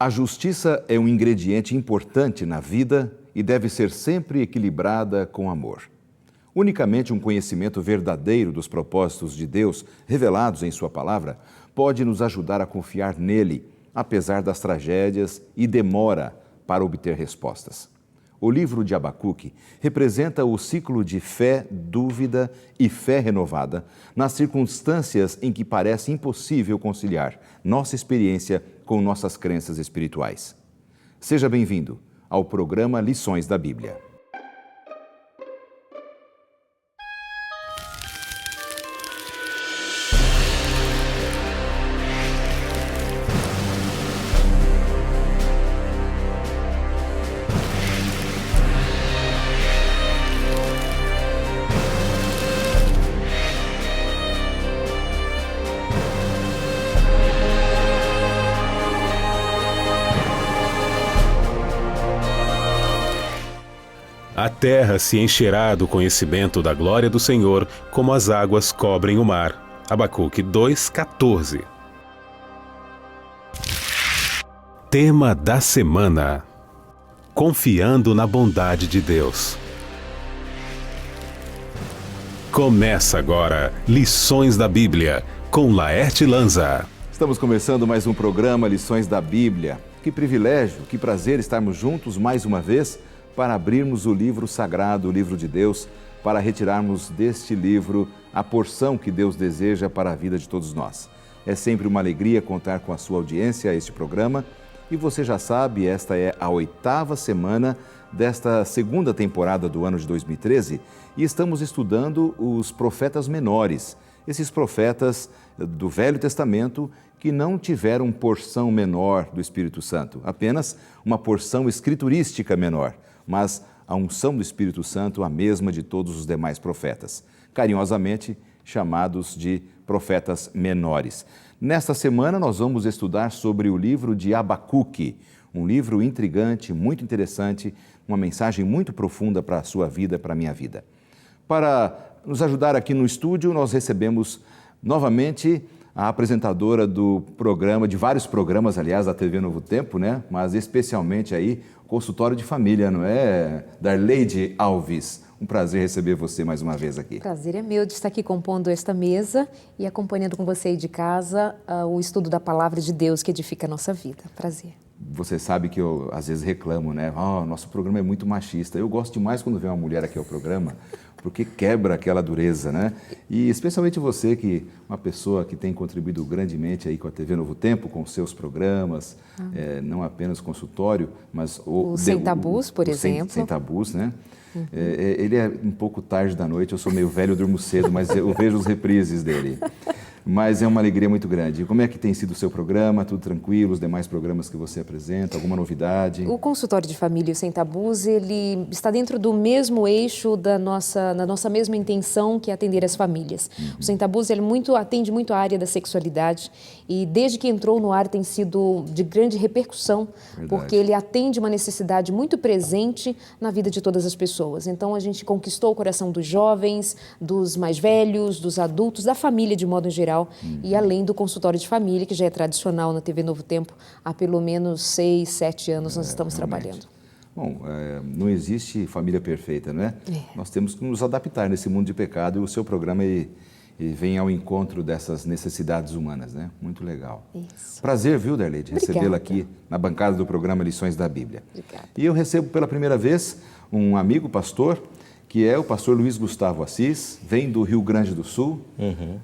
A justiça é um ingrediente importante na vida e deve ser sempre equilibrada com amor. Unicamente um conhecimento verdadeiro dos propósitos de Deus, revelados em Sua palavra, pode nos ajudar a confiar nele, apesar das tragédias e demora para obter respostas. O livro de Abacuque representa o ciclo de fé, dúvida e fé renovada nas circunstâncias em que parece impossível conciliar nossa experiência com nossas crenças espirituais. Seja bem-vindo ao programa Lições da Bíblia. A terra se encherá do conhecimento da glória do Senhor, como as águas cobrem o mar. Abacuque 2:14. Tema da semana: Confiando na bondade de Deus. Começa agora Lições da Bíblia, com Laerte Lanza. Estamos começando mais um programa Lições da Bíblia. Que privilégio, que prazer estarmos juntos mais uma vez para abrirmos o livro sagrado, o livro de Deus, para retirarmos deste livro a porção que Deus deseja para a vida de todos nós. É sempre uma alegria contar com a sua audiência a este programa e você já sabe, esta é a 8ª semana desta segunda temporada do ano de 2013 e estamos estudando os profetas menores, esses profetas do Velho Testamento que não tiveram porção menor do Espírito Santo, apenas uma porção escriturística menor, mas a unção do Espírito Santo a mesma de todos os demais profetas, carinhosamente chamados de profetas menores. Nesta semana nós vamos estudar sobre o livro de Abacuque, um livro intrigante, muito interessante, uma mensagem muito profunda para a sua vida, para a minha vida. Para nos ajudar aqui no estúdio, nós recebemos novamente a apresentadora do programa, de vários programas, aliás, da TV Novo Tempo, né? Mas especialmente aí, consultório de família, não é? Darleide Alves. Um prazer receber você mais uma vez aqui. Prazer é meu de estar aqui compondo esta mesa e acompanhando com você aí de casa o estudo da Palavra de Deus que edifica a nossa vida. Prazer. Você sabe que eu às vezes reclamo, né? Nosso programa é muito machista. Eu gosto demais quando vem uma mulher aqui ao programa, porque quebra aquela dureza, né? E especialmente você, que uma pessoa que tem contribuído grandemente aí com a TV Novo Tempo, com seus programas, não apenas consultório, mas o Sem Tabus, por exemplo. Sem Tabus, né? Ele é um pouco tarde da noite, eu sou meio velho, eu durmo cedo, mas eu vejo os reprises dele. Mas é uma alegria muito grande. Como é que tem sido o seu programa? Tudo tranquilo? Os demais programas que você apresenta? Alguma novidade? O consultório de família e o Sem Tabus, ele está dentro do mesmo eixo da nossa mesma intenção, que é atender as famílias. O Sem Tabus, ele atende muito a área da sexualidade e desde que entrou no ar tem sido de grande repercussão, porque ele atende uma necessidade muito presente na vida de todas as pessoas. Então a gente conquistou o coração dos jovens, dos mais velhos, dos adultos, da família de modo geral. E além do consultório de família, que já é tradicional na TV Novo Tempo, há pelo menos 6, 7 anos nós estamos trabalhando. Bom, não existe família perfeita, né? Nós temos que nos adaptar nesse mundo de pecado e o seu programa vem ao encontro dessas necessidades humanas, né? Muito legal. Isso. Prazer, viu, Darleide, recebê-la aqui na bancada do programa Lições da Bíblia. Obrigada. E eu recebo pela primeira vez um amigo pastor, que é o pastor Luiz Gustavo Assis, vem do Rio Grande do Sul,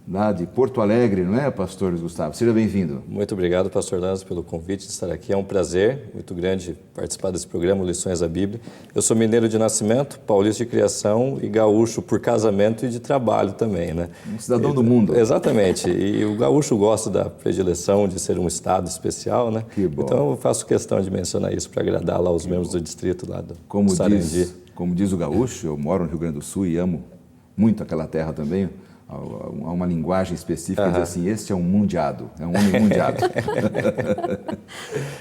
lá de Porto Alegre, não é, pastor Luiz Gustavo? Seja bem-vindo. Muito obrigado, pastor Lanza, pelo convite de estar aqui. É um prazer muito grande participar desse programa Lições da Bíblia. Eu sou mineiro de nascimento, paulista de criação e gaúcho por casamento e de trabalho também, né? Um cidadão do mundo. Exatamente. E o gaúcho gosta da predileção de ser um estado especial, né? Que bom. Então eu faço questão de mencionar isso para agradar lá os membros do distrito lá do Sarandi. Como diz o gaúcho, eu moro no Rio Grande do Sul e amo muito aquela terra também. Há uma linguagem específica que diz assim, este é um mundiado, é um homem mundiado.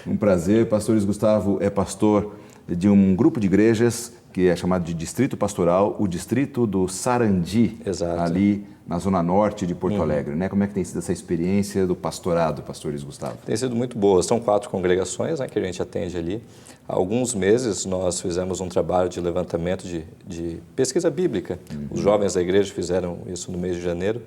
Um prazer. Pastor Luiz Gustavo é pastor de um grupo de igrejas que que é chamado de Distrito Pastoral, o Distrito do Sarandi, Exato. ali na zona norte de Porto Alegre, né? Como é que tem sido essa experiência do pastorado, pastor Luiz Gustavo? Tem sido muito boa. São 4 congregações, né, que a gente atende ali. Há alguns meses nós fizemos um trabalho de levantamento de pesquisa bíblica. Os jovens da igreja fizeram isso no mês de janeiro.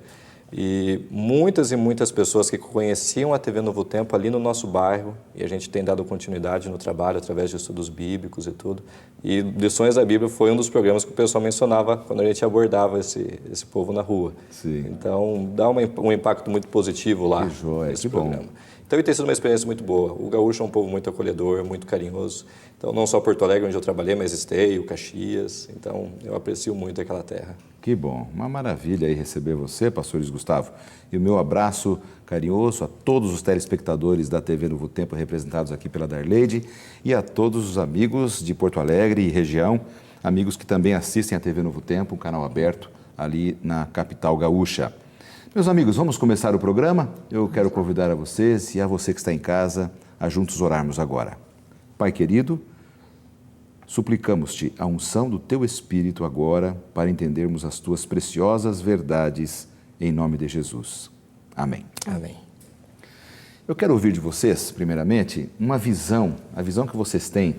E muitas pessoas que conheciam a TV Novo Tempo ali no nosso bairro, e a gente tem dado continuidade no trabalho através de estudos bíblicos e tudo. E Lições da Bíblia foi um dos programas que o pessoal mencionava quando a gente abordava esse povo na rua. Sim. Então, dá um impacto muito positivo lá Que joia, nesse que bom. programa. Então, tem sido uma experiência muito boa. O gaúcho é um povo muito acolhedor, muito carinhoso. Então, não só Porto Alegre, onde eu trabalhei, mas Esteio, Caxias. Então, eu aprecio muito aquela terra. Que bom, uma maravilha aí receber você, pastor Luiz Gustavo. E o meu abraço carinhoso a todos os telespectadores da TV Novo Tempo, representados aqui pela Darleide, e a todos os amigos de Porto Alegre e região, amigos que também assistem a TV Novo Tempo, um canal aberto ali na capital gaúcha. Meus amigos, vamos começar o programa? Eu quero convidar a vocês e a você que está em casa a juntos orarmos agora. Pai querido, suplicamos-te a unção do Teu Espírito agora para entendermos as Tuas preciosas verdades em nome de Jesus. Amém. Amém. Eu quero ouvir de vocês, primeiramente, uma visão, a visão que vocês têm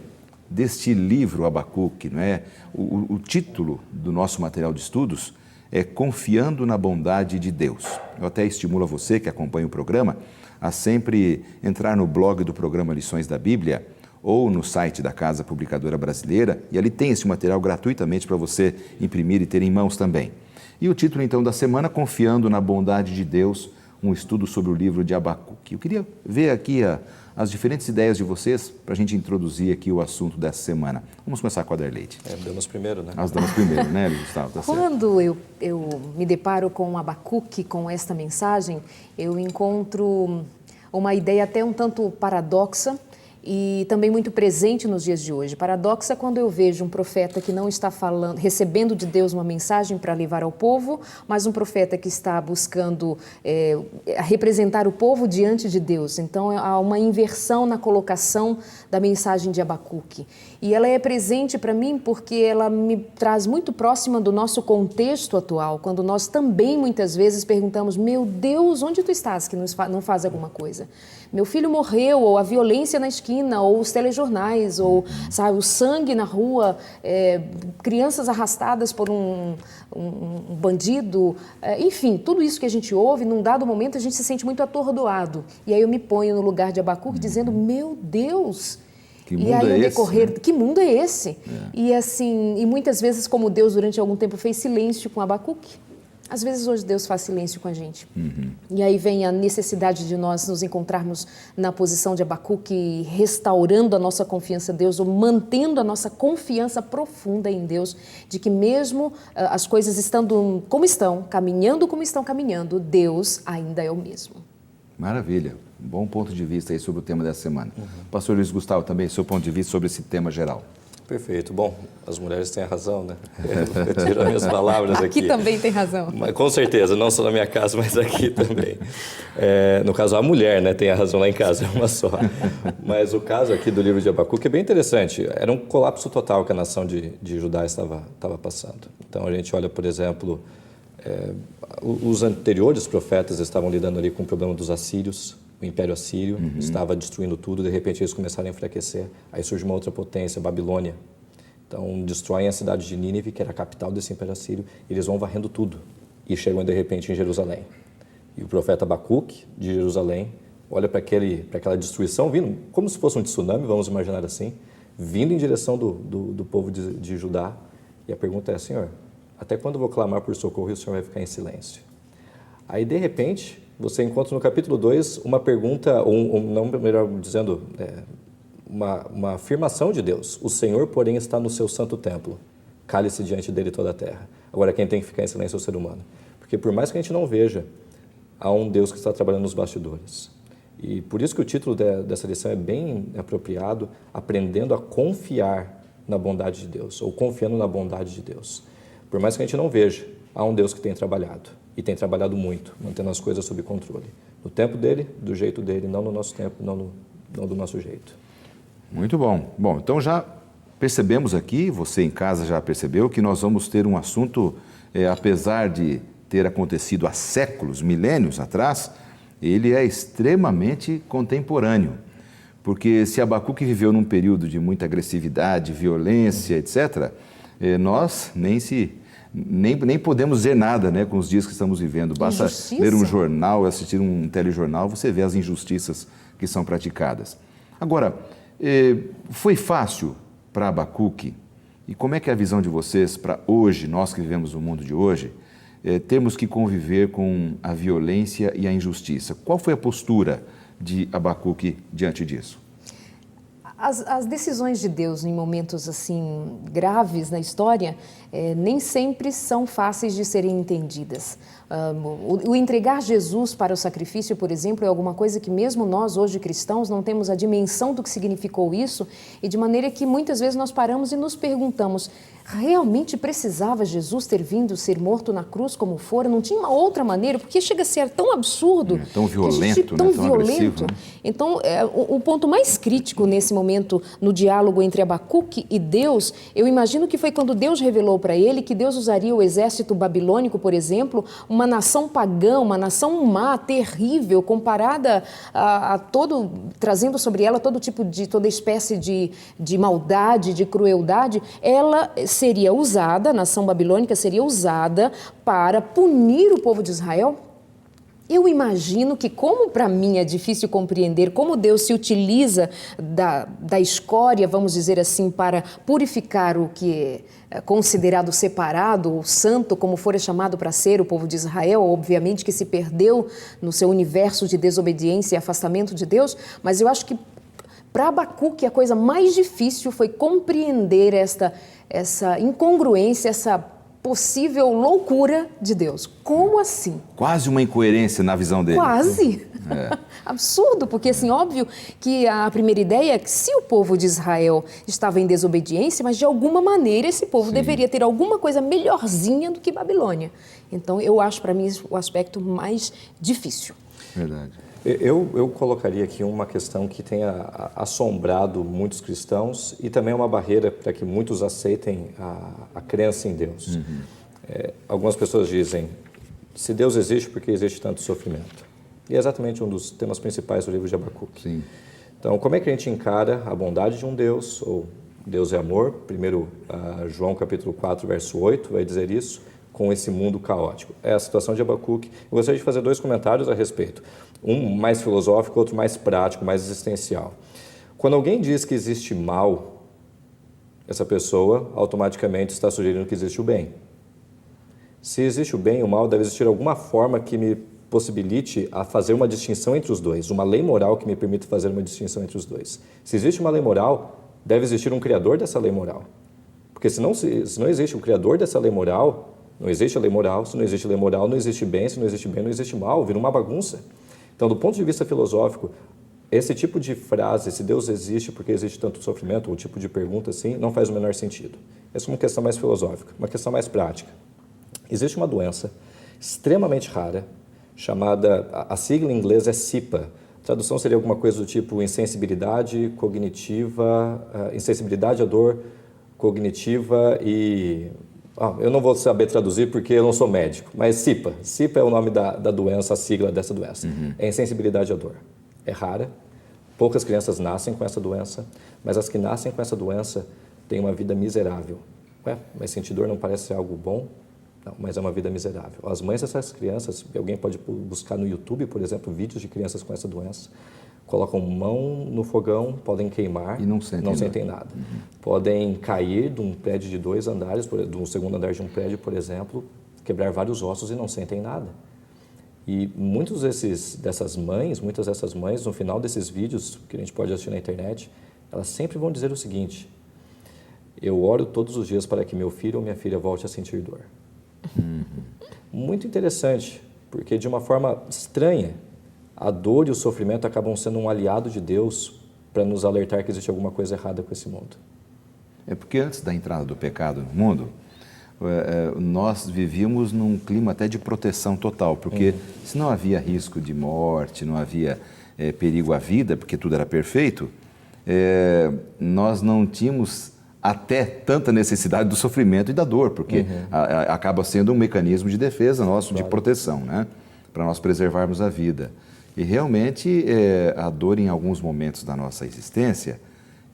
deste livro Abacuque, não é? O título do nosso material de estudos é Confiando na Bondade de Deus. Eu até estimulo a você que acompanha o programa a sempre entrar no blog do programa Lições da Bíblia ou no site da Casa Publicadora Brasileira, e ali tem esse material gratuitamente para você imprimir e ter em mãos também. E o título, então, da semana, Confiando na Bondade de Deus, um estudo sobre o livro de Abacuque. Eu queria ver aqui as diferentes ideias de vocês para a gente introduzir aqui o assunto dessa semana. Vamos começar com a Darleide. Damas primeiro, né? As damas primeiro, né, Gustavo? Tá certo. Quando eu me deparo com Abacuque, com esta mensagem, eu encontro uma ideia até um tanto paradoxa e também muito presente nos dias de hoje. Paradoxa quando eu vejo um profeta que não está falando, recebendo de Deus uma mensagem para levar ao povo, mas um profeta que está buscando representar o povo diante de Deus. Então há uma inversão na colocação da mensagem de Abacuque. E ela é presente para mim porque ela me traz muito próxima do nosso contexto atual, quando nós também muitas vezes perguntamos: meu Deus, onde tu estás que não faz alguma coisa? Meu filho morreu, ou a violência na esquina, ou os telejornais, ou sabe, o sangue na rua, crianças arrastadas por um bandido, enfim, tudo isso que a gente ouve, num dado momento a gente se sente muito atordoado. E aí eu me ponho no lugar de Abacuque dizendo: meu Deus! Que mundo e aí é o decorrer, esse, né? Que mundo é esse? E assim, e muitas vezes, como Deus durante algum tempo fez silêncio com Abacuque, às vezes hoje Deus faz silêncio com a gente. E aí vem a necessidade de nós nos encontrarmos na posição de Abacuque, restaurando a nossa confiança em Deus, ou mantendo a nossa confiança profunda em Deus, de que mesmo as coisas estando como estão, caminhando como estão caminhando, Deus ainda é o mesmo. Maravilha. Um bom ponto de vista aí sobre o tema dessa semana. Pastor Luiz Gustavo, também, seu ponto de vista sobre esse tema geral. Perfeito. Bom, as mulheres têm a razão, né? Eu tiro as minhas palavras aqui. Aqui também tem razão. Mas, com certeza, não só na minha casa, mas aqui também. No caso, a mulher, né, tem a razão lá em casa, é uma só. Mas o caso aqui do livro de Abacuque é bem interessante. Era um colapso total que a nação de Judá estava passando. Então, a gente olha, por exemplo, os anteriores profetas estavam lidando ali com o problema dos assírios. O Império Assírio estava destruindo tudo, de repente eles começaram a enfraquecer. Aí surge uma outra potência, a Babilônia. Então, destroem a cidade de Nínive, que era a capital desse Império Assírio, e eles vão varrendo tudo. E chegam, de repente, em Jerusalém. E o profeta Abacuque, de Jerusalém, olha para aquela destruição vindo, como se fosse um tsunami, vamos imaginar assim, vindo em direção do povo de Judá. E a pergunta é: Senhor, até quando eu vou clamar por socorro e o Senhor vai ficar em silêncio? Aí, de repente, você encontra no capítulo 2 uma pergunta, não melhor dizendo, uma afirmação de Deus. O Senhor, porém, está no seu santo templo. Cale-se diante dele toda a terra. Agora, quem tem que ficar em silêncio é o ser humano. Porque por mais que a gente não veja, há um Deus que está trabalhando nos bastidores. E por isso que o título dessa lição é bem apropriado, aprendendo a confiar na bondade de Deus, ou confiando na bondade de Deus. Por mais que a gente não veja, há um Deus que tem trabalhado. E tem trabalhado muito, mantendo as coisas sob controle. No tempo dele, do jeito dele, não no nosso tempo, não do nosso jeito. Muito bom. Bom, então já percebemos aqui, você em casa já percebeu, que nós vamos ter um assunto, apesar de ter acontecido há séculos, milênios atrás, ele é extremamente contemporâneo. Porque se Abacuque viveu num período de muita agressividade, violência, etc., nós nem podemos dizer nada, né, com os dias que estamos vivendo. Basta ler um jornal, assistir um telejornal, você vê as injustiças que são praticadas. Agora, foi fácil para Abacuque? E como é que é a visão de vocês para hoje, nós que vivemos no mundo de hoje, termos que conviver com a violência e a injustiça? Qual foi a postura de Abacuque diante disso? As decisões de Deus em momentos assim graves na história nem sempre são fáceis de serem entendidas. O entregar Jesus para o sacrifício, por exemplo, é alguma coisa que mesmo nós hoje cristãos não temos a dimensão do que significou isso, e de maneira que muitas vezes nós paramos e nos perguntamos: realmente precisava Jesus ter vindo ser morto na cruz como fora? Não tinha uma outra maneira? Porque chega a ser tão absurdo, tão violento, tão violento. Agressivo, né? Então, o ponto mais crítico nesse momento no diálogo entre Abacuque e Deus, eu imagino que foi quando Deus revelou para ele que Deus usaria o exército babilônico, por exemplo, uma nação pagã, uma nação má, terrível, comparada a todo, trazendo sobre ela toda espécie de maldade, de crueldade. Ela seria usada, a nação babilônica seria usada para punir o povo de Israel. Eu imagino que, como para mim é difícil compreender como Deus se utiliza da escória, vamos dizer assim, para purificar o que é considerado separado, ou santo, como fora chamado para ser o povo de Israel, obviamente que se perdeu no seu universo de desobediência e afastamento de Deus, mas eu acho que para Abacuque a coisa mais difícil foi compreender essa incongruência, essa possível loucura de Deus. Como assim? Quase uma incoerência na visão dele. Quase. Absurdo, porque assim, óbvio que a primeira ideia é que se o povo de Israel estava em desobediência, mas de alguma maneira esse povo deveria ter alguma coisa melhorzinha do que Babilônia. Então eu acho para mim o aspecto mais difícil. Verdade. Eu colocaria aqui uma questão que tenha assombrado muitos cristãos e também é uma barreira para que muitos aceitem a crença em Deus. Algumas pessoas dizem: se Deus existe, por que existe tanto sofrimento? E é exatamente um dos temas principais do livro de Abacuque. Sim. Então, como é que a gente encara a bondade de um Deus, ou Deus é amor? Primeiro, João capítulo 4, verso 8, vai dizer isso, com esse mundo caótico. É a situação de Abacuque. Eu gostaria de fazer 2 comentários a respeito. Um mais filosófico, outro mais prático, mais existencial. Quando alguém diz que existe mal, essa pessoa automaticamente está sugerindo que existe o bem. Se existe o bem e o mal, deve existir alguma forma que me possibilite a fazer uma distinção entre os dois, uma lei moral que me permita fazer uma distinção entre os dois. Se existe uma lei moral, deve existir um criador dessa lei moral. Porque se não existe um criador dessa lei moral, não existe a lei moral. Se não existe lei moral, não existe bem. Se não existe bem, não existe mal. Vira uma bagunça. Então, do ponto de vista filosófico, esse tipo de frase, se Deus existe porque existe tanto sofrimento, ou tipo de pergunta assim, não faz o menor sentido. Essa é uma questão mais filosófica. Uma questão mais prática. Existe uma doença extremamente rara, chamada, a sigla em inglês é SIPA. A tradução seria alguma coisa do tipo insensibilidade cognitiva, insensibilidade à dor cognitiva e... eu não vou saber traduzir porque eu não sou médico, mas SIPA. SIPA é o nome da doença, a sigla dessa doença. É insensibilidade à dor. É rara, poucas crianças nascem com essa doença, mas as que nascem com essa doença têm uma vida miserável. Mas sentir dor não parece ser algo bom? Não, mas é uma vida miserável. As mães dessas crianças, alguém pode buscar no YouTube, por exemplo, vídeos de crianças com essa doença, colocam mão no fogão, podem queimar e não sentem nada. Podem cair de um prédio de 2 andares, do segundo andar de um prédio, por exemplo, quebrar vários ossos e não sentem nada. E muitas dessas mães, no final desses vídeos que a gente pode assistir na internet, elas sempre vão dizer o seguinte: eu oro todos os dias para que meu filho ou minha filha volte a sentir dor. Muito interessante, porque de uma forma estranha, a dor e o sofrimento acabam sendo um aliado de Deus para nos alertar que existe alguma coisa errada com esse mundo. É porque antes da entrada do pecado no mundo, nós vivíamos num clima até de proteção total, porque se não havia risco de morte, não havia perigo à vida, porque tudo era perfeito, nós não tínhamos até tanta necessidade do sofrimento e da dor, porque acaba sendo um mecanismo de defesa nosso, de proteção, né? Para nós preservarmos a vida. E realmente a dor em alguns momentos da nossa existência,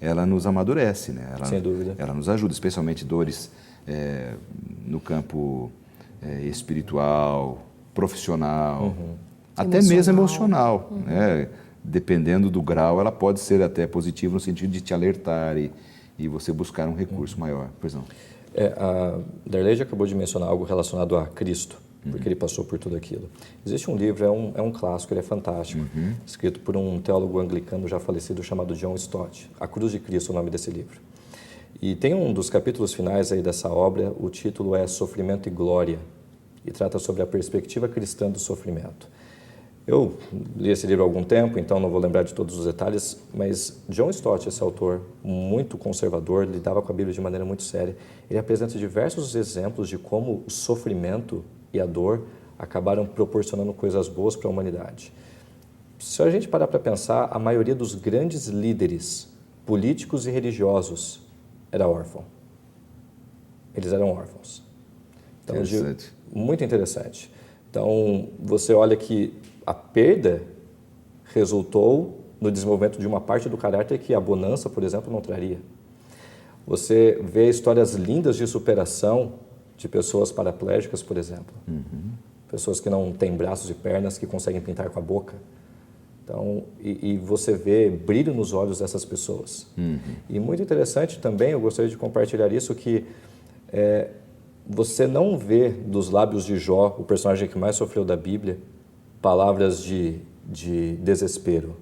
ela nos amadurece, né? Sem dúvida. Ela nos ajuda, especialmente dores no campo espiritual, profissional, até mesmo emocional, né? Dependendo do grau, ela pode ser até positiva no sentido de te alertar e você buscar um recurso maior. Pois não? A Darley já acabou de mencionar algo relacionado a Cristo, porque ele passou por tudo aquilo. Existe um livro, é um clássico, ele é fantástico, escrito por um teólogo anglicano já falecido chamado John Stott. A Cruz de Cristo é o nome desse livro. E tem um dos capítulos finais aí dessa obra, o título é Sofrimento e Glória, e trata sobre a perspectiva cristã do sofrimento. Eu li esse livro há algum tempo, então não vou lembrar de todos os detalhes, mas John Stott, esse autor muito conservador, lidava com a Bíblia de maneira muito séria. Ele apresenta diversos exemplos de como o sofrimento e a dor acabaram proporcionando coisas boas para a humanidade. Se a gente parar para pensar, a maioria dos grandes líderes políticos e religiosos era órfão. Eles eram órfãos. Então, muito interessante. Então, você olha que a perda resultou no desenvolvimento de uma parte do caráter que a bonança, por exemplo, não traria. Você vê histórias lindas de superação de pessoas paraplégicas, por exemplo. Pessoas que não têm braços e pernas, que conseguem pintar com a boca. Então, e você vê brilho nos olhos dessas pessoas. E muito interessante também, eu gostaria de compartilhar isso, que você não vê dos lábios de Jó, o personagem que mais sofreu da Bíblia, palavras de desespero.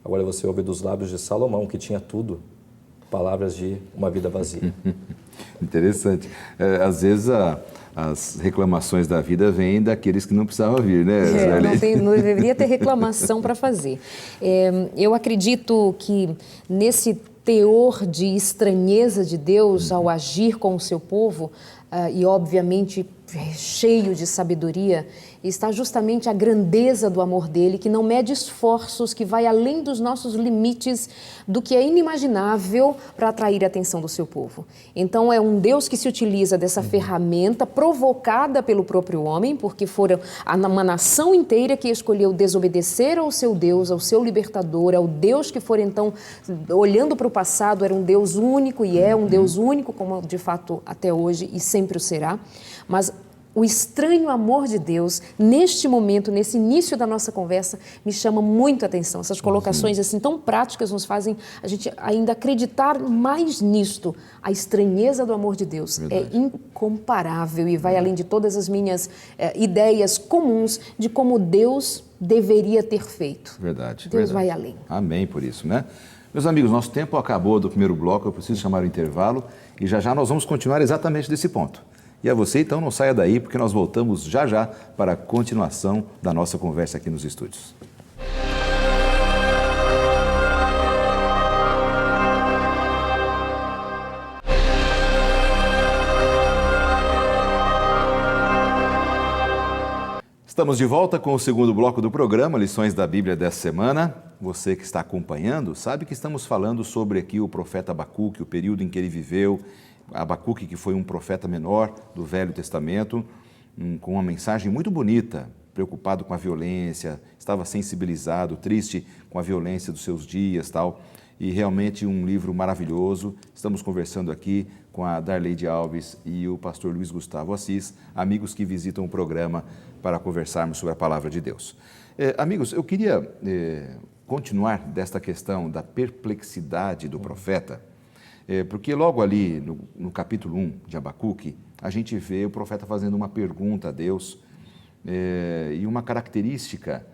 Agora você ouve dos lábios de Salomão, que tinha tudo, palavras de uma vida vazia. Interessante. Às vezes as reclamações da vida vêm daqueles que não precisavam vir, né? Não deveria ter reclamação para fazer. Eu acredito que nesse teor de estranheza de Deus ao agir com o seu povo, e obviamente cheio de sabedoria, está justamente a grandeza do amor dele, que não mede esforços, que vai além dos nossos limites, do que é inimaginável para atrair a atenção do seu povo. Então é um Deus que se utiliza dessa ferramenta provocada pelo próprio homem, porque foram uma nação inteira que escolheu desobedecer ao seu Deus, ao seu libertador, ao Deus que for então, olhando para o passado, era um Deus único e é um Deus único, como de fato até hoje e sempre o será, mas o estranho amor de Deus, neste momento, nesse início da nossa conversa, me chama muito a atenção. Essas colocações assim tão práticas nos fazem a gente ainda acreditar mais nisto. A estranheza do amor de Deus é incomparável e vai além de todas as minhas ideias comuns de como Deus deveria ter feito. Verdade. Deus vai além. Amém por isso, né? Meus amigos, nosso tempo acabou do primeiro bloco, eu preciso chamar o intervalo e já nós vamos continuar exatamente desse ponto. E a você, então, não saia daí, porque nós voltamos já para a continuação da nossa conversa aqui nos estúdios. Estamos de volta com o segundo bloco do programa, Lições da Bíblia dessa semana. Você que está acompanhando sabe que estamos falando sobre aqui o profeta Abacuque, o período em que ele viveu. Abacuque, que foi um profeta menor do Velho Testamento, com uma mensagem muito bonita, preocupado com a violência, estava sensibilizado, triste com a violência dos seus dias, tal. E realmente um livro maravilhoso. Estamos conversando aqui com a Darleide Alves e o pastor Luiz Gustavo Assis, amigos que visitam o programa para conversarmos sobre a palavra de Deus. Amigos, eu queria continuar desta questão da perplexidade do profeta, porque logo ali no capítulo 1 de Abacuque, a gente vê o profeta fazendo uma pergunta a Deus, e uma característica,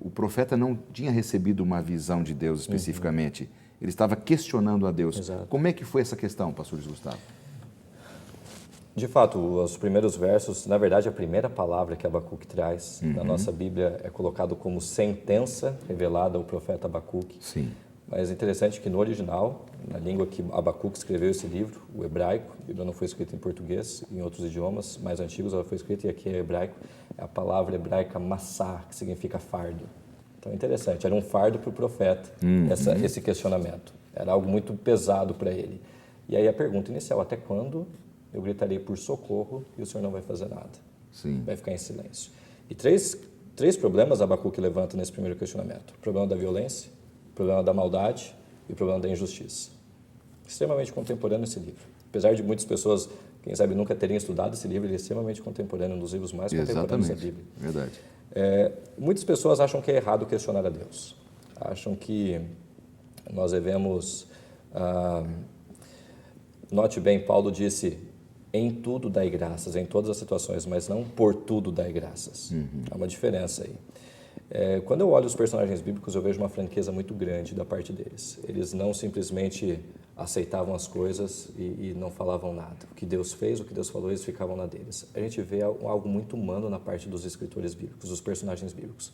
o profeta não tinha recebido uma visão de Deus especificamente, ele estava questionando a Deus. Exato. Como é que foi essa questão, pastor Luiz Gustavo? De fato, os primeiros versos, na verdade, a primeira palavra que Abacuque traz na nossa Bíblia é colocado como sentença revelada ao profeta Abacuque. Sim. Mas é interessante que no original, na língua que Abacuque escreveu esse livro, o hebraico, a Bíblia não foi escrita em português, em outros idiomas mais antigos ela foi escrita, e aqui é hebraico, é a palavra hebraica massá, que significa fardo. Então é interessante, era um fardo para o profeta esse questionamento, era algo muito pesado para ele. E aí a pergunta inicial, até quando eu gritarei por socorro e o Senhor não vai fazer nada? Sim. Vai ficar em silêncio. E três problemas Abacuque levanta nesse primeiro questionamento. O problema da violência, o problema da maldade e o problema da injustiça. Extremamente contemporâneo esse livro. Apesar de muitas pessoas, quem sabe, nunca terem estudado esse livro, ele é extremamente contemporâneo, um dos livros mais contemporâneos da Bíblia. Verdade. Muitas pessoas acham que é errado questionar a Deus. Acham que nós devemos... note bem, Paulo disse, em tudo dai graças, em todas as situações, mas não por tudo dai graças. Há uma diferença aí. Quando eu olho os personagens bíblicos, eu vejo uma franqueza muito grande da parte deles. Eles não simplesmente aceitavam as coisas e não falavam nada. O que Deus fez, o que Deus falou, eles ficavam na deles. A gente vê algo muito humano na parte dos escritores bíblicos, dos personagens bíblicos.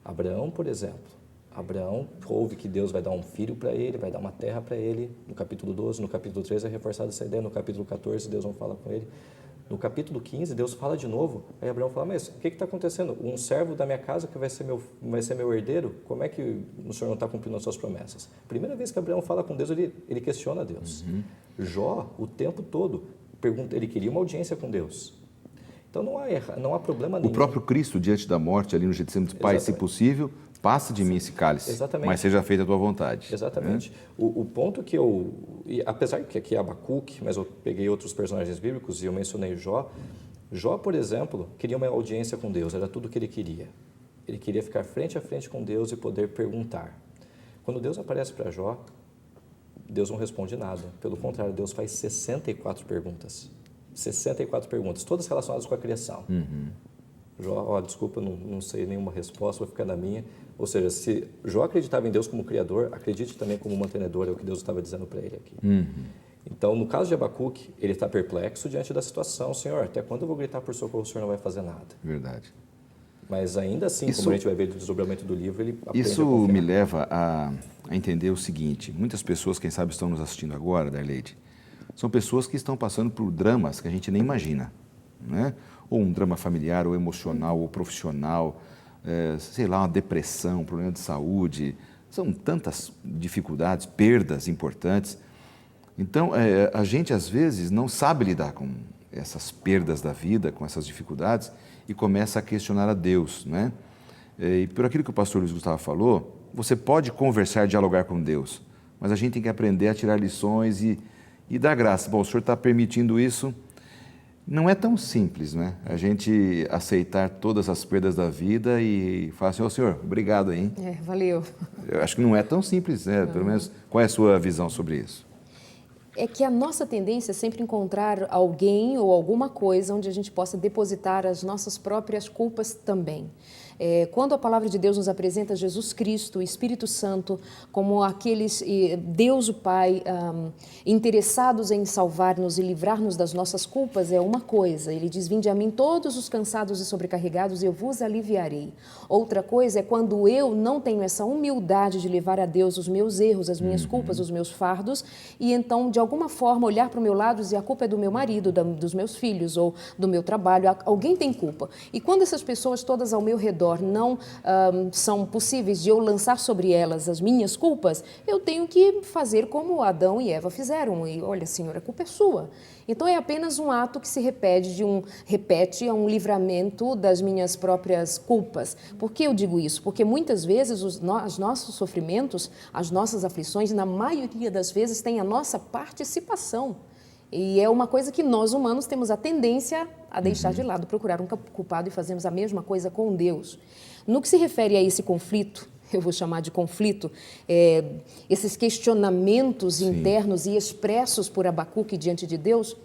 Abraão, por exemplo. Abraão ouve que Deus vai dar um filho para ele, vai dar uma terra para ele, no capítulo 12, no capítulo 13 é reforçada essa ideia, no capítulo 14 Deus não fala com ele, no capítulo 15 Deus fala de novo, aí Abraão fala, mas o que está acontecendo? Um servo da minha casa que vai ser meu herdeiro, como é que o Senhor não está cumprindo as suas promessas? Primeira vez que Abraão fala com Deus, ele questiona Deus. Jó, o tempo todo, ele queria uma audiência com Deus. Então não há problema nenhum. O próprio Cristo, diante da morte, ali no Getsemane, Pai, se possível, passa de mim esse cálice, mas seja feita a tua vontade. Exatamente. O ponto que apesar que aqui é Abacuque, mas eu peguei outros personagens bíblicos e eu mencionei Jó. Jó, por exemplo, queria uma audiência com Deus, era tudo o que ele queria. Ele queria ficar frente a frente com Deus e poder perguntar. Quando Deus aparece para Jó, Deus não responde nada. Pelo contrário, Deus faz 64 perguntas. 64 perguntas, todas relacionadas com a criação. Jó, desculpa, não sei nenhuma resposta, vou ficar na minha. Ou seja, se Jó acreditava em Deus como Criador, acredite também como mantenedor, é o que Deus estava dizendo para ele aqui. Então, no caso de Abacuque, ele está perplexo diante da situação. Senhor, até quando eu vou gritar por socorro, o Senhor não vai fazer nada? Verdade. Mas ainda assim, como a gente vai ver do desdobramento do livro, ele aprende Isso a confiar. me leva a entender o seguinte, muitas pessoas, quem sabe, estão nos assistindo agora, Darleide, são pessoas que estão passando por dramas que a gente nem imagina, né? Ou um drama familiar, ou emocional, ou profissional, sei lá, uma depressão, um problema de saúde. São tantas dificuldades, perdas importantes. Então, a gente, às vezes, não sabe lidar com essas perdas da vida, com essas dificuldades, e começa a questionar a Deus, né? E por aquilo que o pastor Luiz Gustavo falou, você pode conversar, dialogar com Deus, mas a gente tem que aprender a tirar lições e dar graça. Bom, o Senhor está permitindo isso. Não é tão simples, né? A gente aceitar todas as perdas da vida e falar assim, Senhor, obrigado aí. Valeu. Eu acho que não é tão simples, né? Pelo menos, qual é a sua visão sobre isso? É que a nossa tendência é sempre encontrar alguém ou alguma coisa onde a gente possa depositar as nossas próprias culpas também. Quando a palavra de Deus nos apresenta Jesus Cristo, o Espírito Santo, como aqueles, Deus o Pai, interessados em salvar-nos e livrar-nos das nossas culpas, é uma coisa. Ele diz, vinde a mim todos os cansados e sobrecarregados, e eu vos aliviarei. Outra coisa é quando eu não tenho essa humildade de levar a Deus os meus erros, as minhas culpas, os meus fardos, e então, de alguma forma, olhar para o meu lado e dizer, a culpa é do meu marido, dos meus filhos, ou do meu trabalho, alguém tem culpa. E quando essas pessoas todas ao meu redor não são possíveis de eu lançar sobre elas as minhas culpas, eu tenho que fazer como Adão e Eva fizeram. E olha, Senhor, a culpa é sua. Então é apenas um ato que se repete a um livramento das minhas próprias culpas. Por que eu digo isso? Porque muitas vezes os nossos sofrimentos, as nossas aflições, na maioria das vezes, têm a nossa participação. E é uma coisa que nós humanos temos a tendência a deixar de lado, procurar um culpado e fazemos a mesma coisa com Deus. No que se refere a esse conflito, eu vou chamar de conflito, esses questionamentos internos e expressos por Abacuque diante de Deus,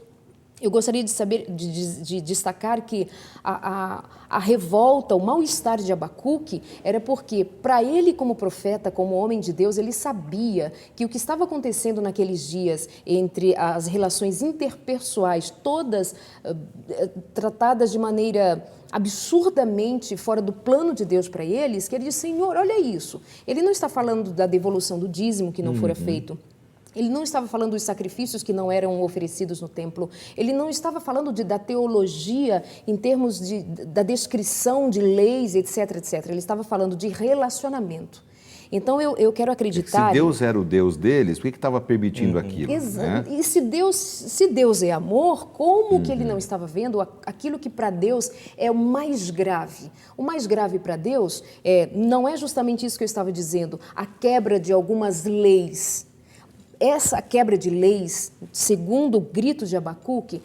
eu gostaria de destacar que a revolta, o mal-estar de Abacuque era porque, para ele como profeta, como homem de Deus, ele sabia que o que estava acontecendo naqueles dias entre as relações interpessoais, todas tratadas de maneira absurdamente fora do plano de Deus para eles, que ele disse, Senhor, olha isso. Ele não está falando da devolução do dízimo que não fora feito. Ele não estava falando dos sacrifícios que não eram oferecidos no templo. Ele não estava falando da teologia em termos da descrição de leis, etc, etc. Ele estava falando de relacionamento. Então eu quero acreditar... Se Deus era o Deus deles, por que estava permitindo aquilo? Exato. Né? E se Deus é amor, como que ele não estava vendo aquilo que para Deus é o mais grave? O mais grave para Deus não é justamente isso que eu estava dizendo, a quebra de algumas leis. Essa quebra de leis, segundo o grito de Abacuque,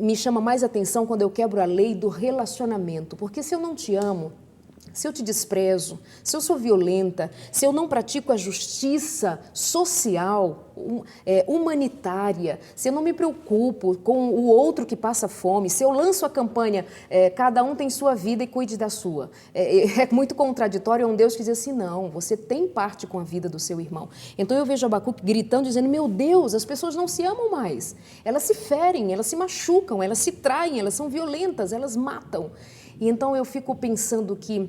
me chama mais atenção quando eu quebro a lei do relacionamento. Porque se eu não te amo, se eu te desprezo, se eu sou violenta, se eu não pratico a justiça social, humanitária, se eu não me preocupo com o outro que passa fome, se eu lanço a campanha, cada um tem sua vida e cuide da sua. É muito contraditório, é um Deus que diz assim, não, você tem parte com a vida do seu irmão. Então eu vejo Abacuque gritando, dizendo, meu Deus, as pessoas não se amam mais. Elas se ferem, elas se machucam, elas se traem, elas são violentas, elas matam. E então eu fico pensando que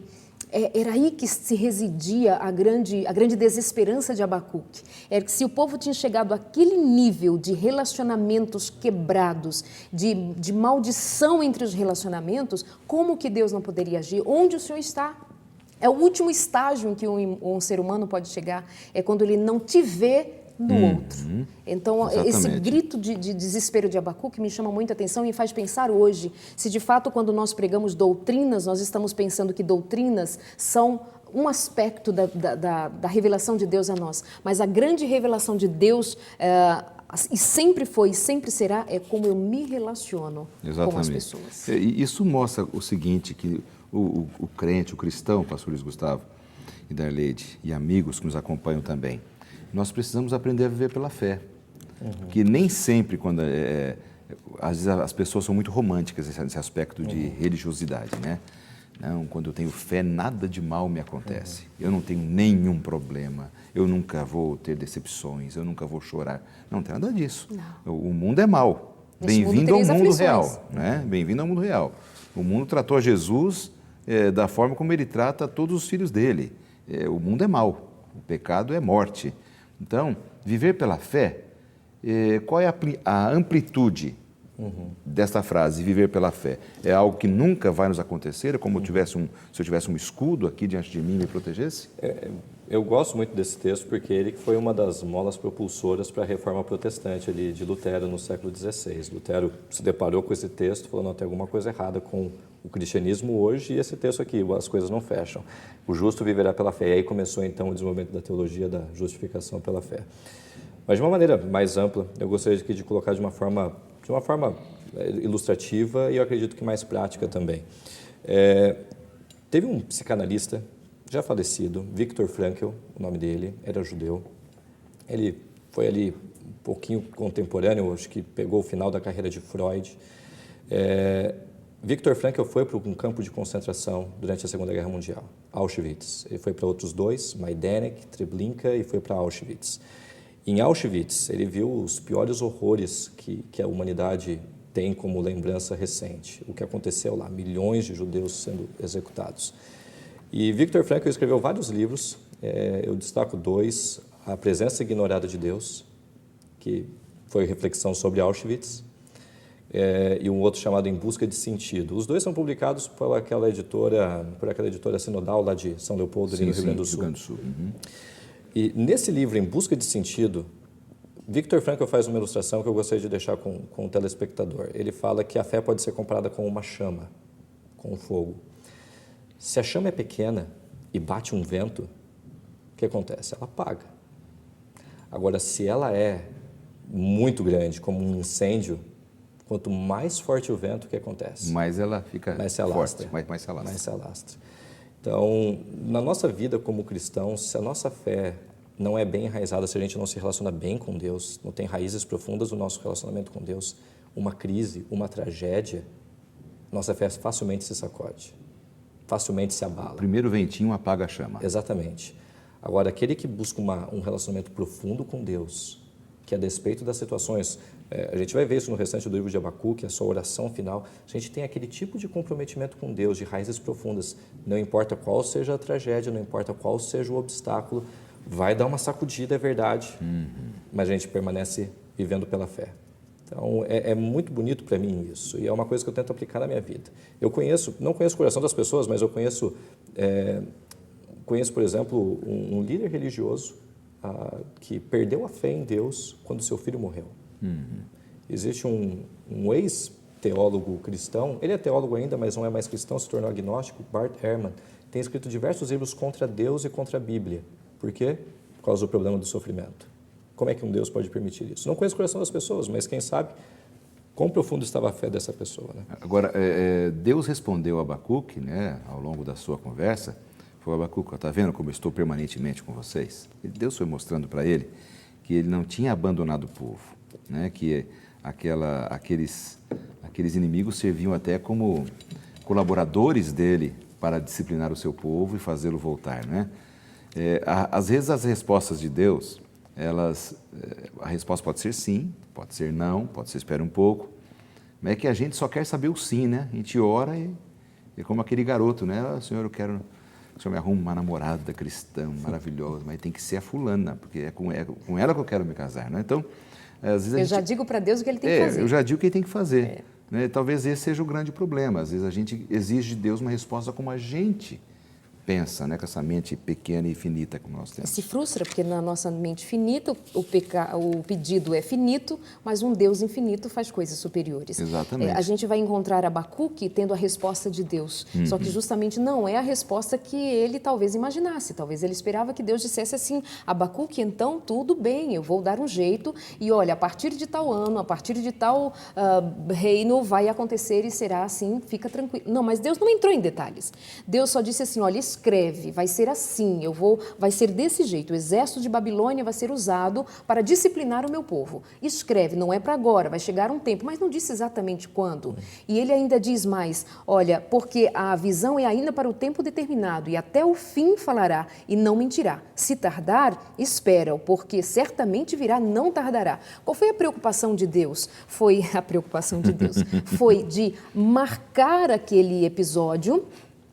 era aí que se residia a grande desesperança de Abacuque. Era que se o povo tinha chegado àquele nível de relacionamentos quebrados, de maldição entre os relacionamentos, como que Deus não poderia agir? Onde o Senhor está? É o último estágio em que um ser humano pode chegar, é quando ele não te vê no outro. Então, Exatamente. Esse grito de desespero de Abacuque me chama muita atenção e me faz pensar hoje, se de fato quando nós pregamos doutrinas, nós estamos pensando que doutrinas são um aspecto da revelação de Deus a nós, mas a grande revelação de Deus, e sempre foi e sempre será, é como eu me relaciono com as pessoas. Isso mostra o seguinte, que o crente, o cristão, pastor Luiz Gustavo e Darleide, e amigos que nos acompanham também, nós precisamos aprender a viver pela fé. Que nem sempre, quando às vezes as pessoas são muito românticas nesse aspecto de religiosidade, né? Não, quando eu tenho fé, nada de mal me acontece. Eu não tenho nenhum problema, eu nunca vou ter decepções, eu nunca vou chorar. Não tem nada disso. Não. O mundo é mau. Bem-vindo ao mundo real. Né? Bem-vindo ao mundo real. O mundo tratou Jesus da forma como ele trata todos os filhos dele. O mundo é mau, o pecado é morte. Então, viver pela fé, qual é a amplitude desta frase, viver pela fé? É algo que nunca vai nos acontecer, como se eu tivesse um escudo aqui diante de mim e me protegesse? Eu gosto muito desse texto porque ele foi uma das molas propulsoras para a reforma protestante ali de Lutero no século XVI. Lutero se deparou com esse texto e falou, não, tem alguma coisa errada com o cristianismo hoje e esse texto aqui, as coisas não fecham. O justo viverá pela fé. E aí começou então o desenvolvimento da teologia da justificação pela fé. Mas de uma maneira mais ampla, eu gostaria de colocar de uma forma ilustrativa e eu acredito que mais prática também. Teve um psicanalista já falecido, Viktor Frankl, o nome dele, era judeu. Ele foi ali um pouquinho contemporâneo, acho que pegou o final da carreira de Freud. Viktor Frankl foi para um campo de concentração durante a Segunda Guerra Mundial, Auschwitz. Ele foi para outros dois, Majdanek, Treblinka, e foi para Auschwitz. Em Auschwitz, ele viu os piores horrores que a humanidade tem como lembrança recente. O que aconteceu lá, milhões de judeus sendo executados. E Viktor Frankl escreveu vários livros, eu destaco dois, A Presença Ignorada de Deus, que foi reflexão sobre Auschwitz, e um outro chamado Em Busca de Sentido. Os dois são publicados por aquela editora sinodal lá de São Leopoldo, ali no Rio Grande do Sul. E nesse livro, Em Busca de Sentido, Viktor Frankl faz uma ilustração que eu gostaria de deixar com o telespectador. Ele fala que a fé pode ser comparada com uma chama, com um fogo. Se a chama é pequena e bate um vento, o que acontece? Ela apaga. Agora, se ela é muito grande, como um incêndio, quanto mais forte o vento, o que acontece? Mais ela fica mais se alastra. Forte, mais se alastra. Mais se alastra. Então, na nossa vida como cristãos, se a nossa fé não é bem enraizada, se a gente não se relaciona bem com Deus, não tem raízes profundas no nosso relacionamento com Deus, uma crise, uma tragédia, nossa fé facilmente se sacode, facilmente se abala. O primeiro ventinho apaga a chama. Exatamente. Agora, aquele que busca um relacionamento profundo com Deus, que a despeito das situações, a gente vai ver isso no restante do livro de Abacuque, a sua oração final, a gente tem aquele tipo de comprometimento com Deus, de raízes profundas, não importa qual seja a tragédia, não importa qual seja o obstáculo, vai dar uma sacudida, é verdade, mas a gente permanece vivendo pela fé. Então, é muito bonito para mim isso, e é uma coisa que eu tento aplicar na minha vida. Eu não conheço o coração das pessoas, mas eu conheço conheço, por exemplo, um líder religioso que perdeu a fé em Deus quando seu filho morreu. Existe um ex-teólogo cristão, ele é teólogo ainda, mas não é mais cristão, se tornou agnóstico, Bart Ehrman, tem escrito diversos livros contra Deus e contra a Bíblia. Por quê? Por causa do problema do sofrimento. Como é que um Deus pode permitir isso? Não conheço o coração das pessoas, mas quem sabe quão profundo estava a fé dessa pessoa. Né? Agora, Deus respondeu a Abacuque, né, ao longo da sua conversa, falou: Abacuque, está vendo como eu estou permanentemente com vocês? E Deus foi mostrando para ele que ele não tinha abandonado o povo, né, que aqueles inimigos serviam até como colaboradores dele para disciplinar o seu povo e fazê-lo voltar, né? Às vezes as respostas de Deus, a resposta pode ser sim, pode ser não, pode ser espera um pouco, mas é que a gente só quer saber o sim, né? A gente ora e é como aquele garoto, né? Senhor, eu quero que o Senhor me arrume uma namorada cristã maravilhosa, mas tem que ser a fulana, porque é com ela que eu quero me casar, né? Então, às vezes já digo para Deus o que ele tem que fazer. Eu já digo o que ele tem que fazer. Né? Talvez esse seja o grande problema. Às vezes a gente exige de Deus uma resposta como a gente pensa, né? Com essa mente pequena e finita como nós temos. Se frustra, porque na nossa mente finita, o pedido é finito, mas um Deus infinito faz coisas superiores. Exatamente. A gente vai encontrar Abacuque tendo a resposta de Deus, só que justamente não é a resposta que ele talvez imaginasse. Talvez ele esperava que Deus dissesse assim: Abacuque, então tudo bem, eu vou dar um jeito e olha, a partir de tal ano, a partir de tal reino vai acontecer e será assim, fica tranquilo. Não, mas Deus não entrou em detalhes. Deus só disse assim: olha, escreve, vai ser assim, vai ser desse jeito, o exército de Babilônia vai ser usado para disciplinar o meu povo. Escreve, não é para agora, vai chegar um tempo, mas não disse exatamente quando. E ele ainda diz mais: olha, porque a visão é ainda para o tempo determinado e até o fim falará e não mentirá. Se tardar, espera-o, porque certamente virá, não tardará. Qual foi a preocupação de Deus? Foi de marcar aquele episódio,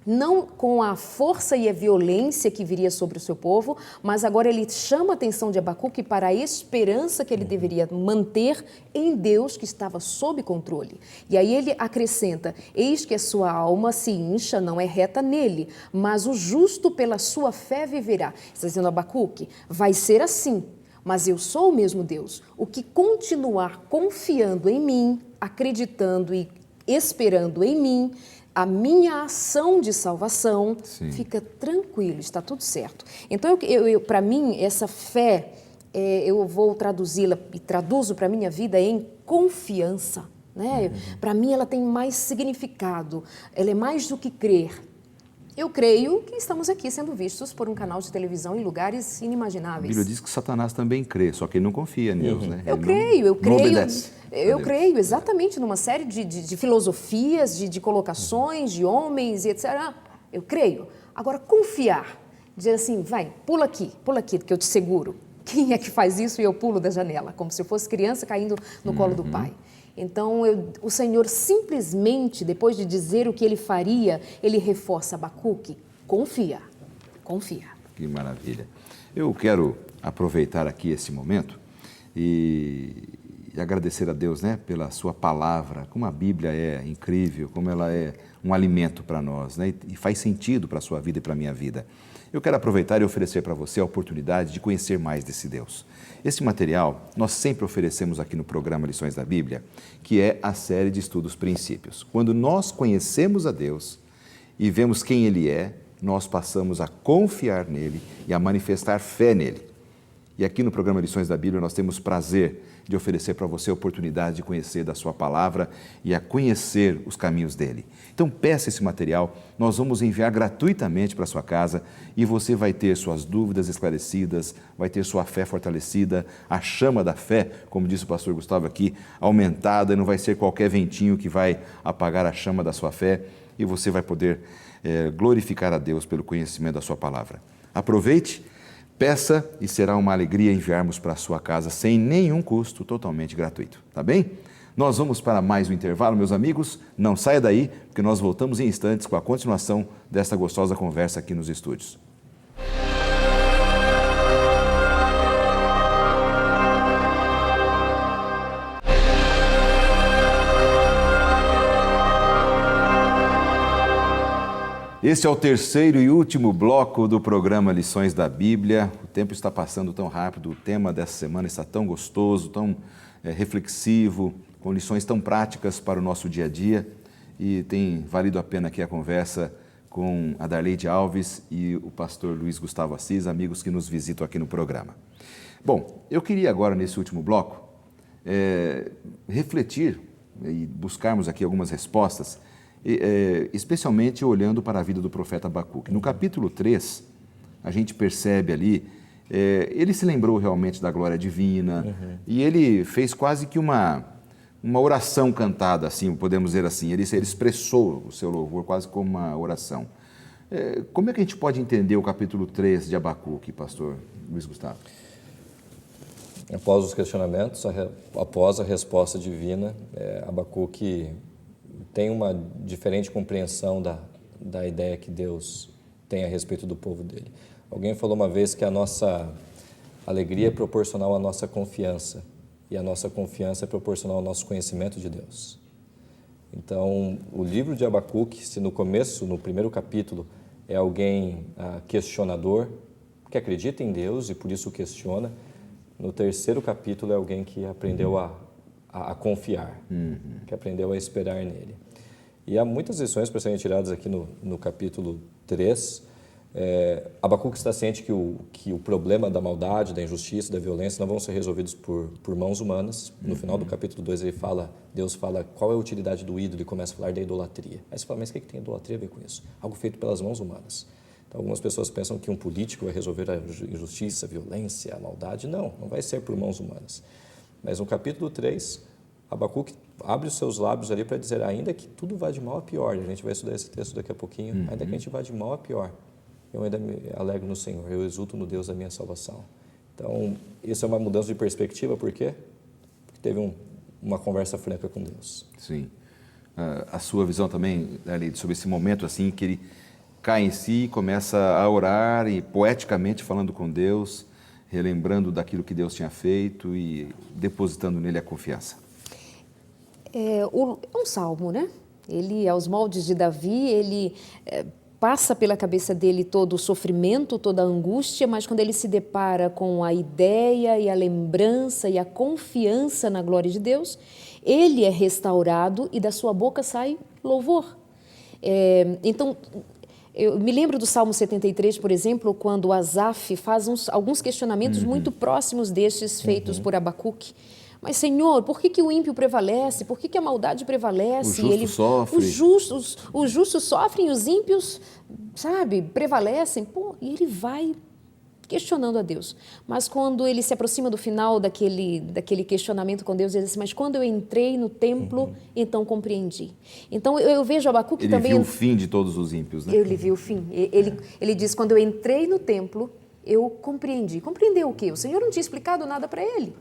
não com a força e a violência que viria sobre o seu povo, mas agora ele chama a atenção de Abacuque para a esperança que ele deveria manter em Deus, que estava sob controle. E aí ele acrescenta: eis que a sua alma se incha, não é reta nele, mas o justo pela sua fé viverá. Está dizendo Abacuque, vai ser assim, mas eu sou o mesmo Deus. O que continuar confiando em mim, acreditando e esperando em mim, a minha ação de salvação, fica tranquilo, está tudo certo. Então, para mim, essa fé, eu vou traduzi-la e traduzo para a minha vida em confiança. Né? Para mim, ela tem mais significado, ela é mais do que crer. Eu creio que estamos aqui sendo vistos por um canal de televisão em lugares inimagináveis. A Bíblia diz que Satanás também crê, só que ele não confia em Deus, né? Eu creio. Eu creio exatamente numa série de filosofias, de colocações, de homens e etc. Eu creio. Agora, confiar, dizer assim, vai, pula aqui, que eu te seguro. Quem é que faz isso e eu pulo da janela? Como se eu fosse criança caindo no colo do pai. Então, o Senhor simplesmente, depois de dizer o que ele faria, ele reforça: Abacuque, confia. Que maravilha. Eu quero aproveitar aqui esse momento e agradecer a Deus, né, pela sua palavra, como a Bíblia é incrível, como ela é um alimento para nós, né, e faz sentido para a sua vida e para a minha vida. Eu quero aproveitar e oferecer para você a oportunidade de conhecer mais desse Deus. Esse material nós sempre oferecemos aqui no programa Lições da Bíblia, que é a série de estudos princípios. Quando nós conhecemos a Deus e vemos quem Ele é, nós passamos a confiar nele e a manifestar fé nele. E aqui no programa Lições da Bíblia nós temos prazer de oferecer para você a oportunidade de conhecer da sua palavra e a conhecer os caminhos dele. Então peça esse material, nós vamos enviar gratuitamente para a sua casa e você vai ter suas dúvidas esclarecidas, vai ter sua fé fortalecida, a chama da fé, como disse o pastor Gustavo aqui, aumentada, e não vai ser qualquer ventinho que vai apagar a chama da sua fé e você vai poder glorificar a Deus pelo conhecimento da sua palavra. Aproveite, peça e será uma alegria enviarmos para a sua casa sem nenhum custo, totalmente gratuito, tá bem? Nós vamos para mais um intervalo, meus amigos, não saia daí, porque nós voltamos em instantes com a continuação desta gostosa conversa aqui nos estúdios. Este é o terceiro e último bloco do programa Lições da Bíblia. O tempo está passando tão rápido, o tema dessa semana está tão gostoso, tão reflexivo, com lições tão práticas para o nosso dia a dia. E tem valido a pena aqui a conversa com a Darleide Alves e o pastor Luiz Gustavo Assis, amigos que nos visitam aqui no programa. Bom, eu queria agora, nesse último bloco, refletir e buscarmos aqui algumas respostas, especialmente olhando para a vida do profeta Abacuque. No capítulo 3, a gente percebe ali, ele se lembrou realmente da glória divina, e ele fez quase que uma oração cantada, assim, podemos dizer assim. Ele expressou o seu louvor quase como uma oração. Como é que a gente pode entender o capítulo 3 de Abacuque, pastor Luiz Gustavo? Após os questionamentos, após a resposta divina, Abacuque tem uma diferente compreensão da ideia que Deus tem a respeito do povo dele. Alguém falou uma vez que a nossa alegria é proporcional à nossa confiança, e a nossa confiança é proporcional ao nosso conhecimento de Deus. Então, o livro de Abacuque, se no começo, no primeiro capítulo, é alguém questionador, que acredita em Deus e por isso questiona, no terceiro capítulo é alguém que aprendeu a confiar, que aprendeu a esperar nele. E há muitas lições para serem tiradas aqui no capítulo 3. Abacuque está ciente que o problema da maldade, da injustiça, da violência não vão ser resolvidos por mãos humanas. No final do capítulo 2, Deus fala qual é a utilidade do ídolo e começa a falar da idolatria. Aí você fala, mas o que tem idolatria a ver com isso? Algo feito pelas mãos humanas. Então, algumas pessoas pensam que um político vai resolver a injustiça, a violência, a maldade. Não vai ser por mãos humanas. Mas no capítulo 3, Abacuque abre os seus lábios ali para dizer, ainda que tudo vá de mal a pior, a gente vai estudar esse texto daqui a pouquinho, ainda que a gente vá de mal a pior, eu ainda me alegro no Senhor, eu exulto no Deus da minha salvação. Então, isso é uma mudança de perspectiva, por quê? Porque teve uma conversa franca com Deus. Sim. A sua visão também, Darleide, sobre esse momento assim que ele cai em si e começa a orar e poeticamente falando com Deus, relembrando daquilo que Deus tinha feito e depositando nele a confiança. É um salmo, né? Ele, aos moldes de Davi, ele passa pela cabeça dele todo o sofrimento, toda a angústia, mas quando ele se depara com a ideia e a lembrança e a confiança na glória de Deus, ele é restaurado e da sua boca sai louvor. Então, eu me lembro do Salmo 73, por exemplo, quando Asaf faz alguns questionamentos muito próximos destes feitos por Abacuque. Mas, Senhor, por que o ímpio prevalece? Por que a maldade prevalece? O justo sofre. Os justos sofrem, os ímpios, prevalecem. E ele vai questionando a Deus. Mas quando ele se aproxima do final daquele questionamento com Deus, ele diz assim, mas quando eu entrei no templo, então compreendi. Então eu vejo Abacuque também... Ele viu o fim de todos os ímpios, né? Ele viu o fim. Ele diz, quando eu entrei no templo, eu compreendi. Compreendeu o quê? O Senhor não tinha explicado nada para ele.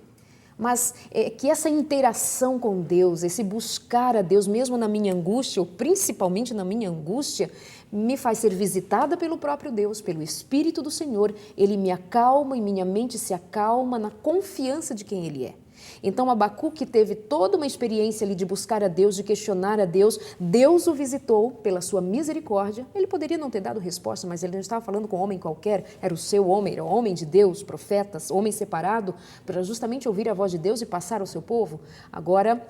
Mas que essa interação com Deus, esse buscar a Deus, mesmo na minha angústia, ou principalmente na minha angústia, me faz ser visitada pelo próprio Deus, pelo Espírito do Senhor. Ele me acalma e minha mente se acalma na confiança de quem Ele é. Então, Abacuque teve toda uma experiência ali de buscar a Deus, de questionar a Deus. Deus o visitou pela sua misericórdia. Ele poderia não ter dado resposta, mas ele não estava falando com um homem qualquer. Era o seu homem, era o homem de Deus, profetas, homem separado, para justamente ouvir a voz de Deus e passar ao seu povo. Agora,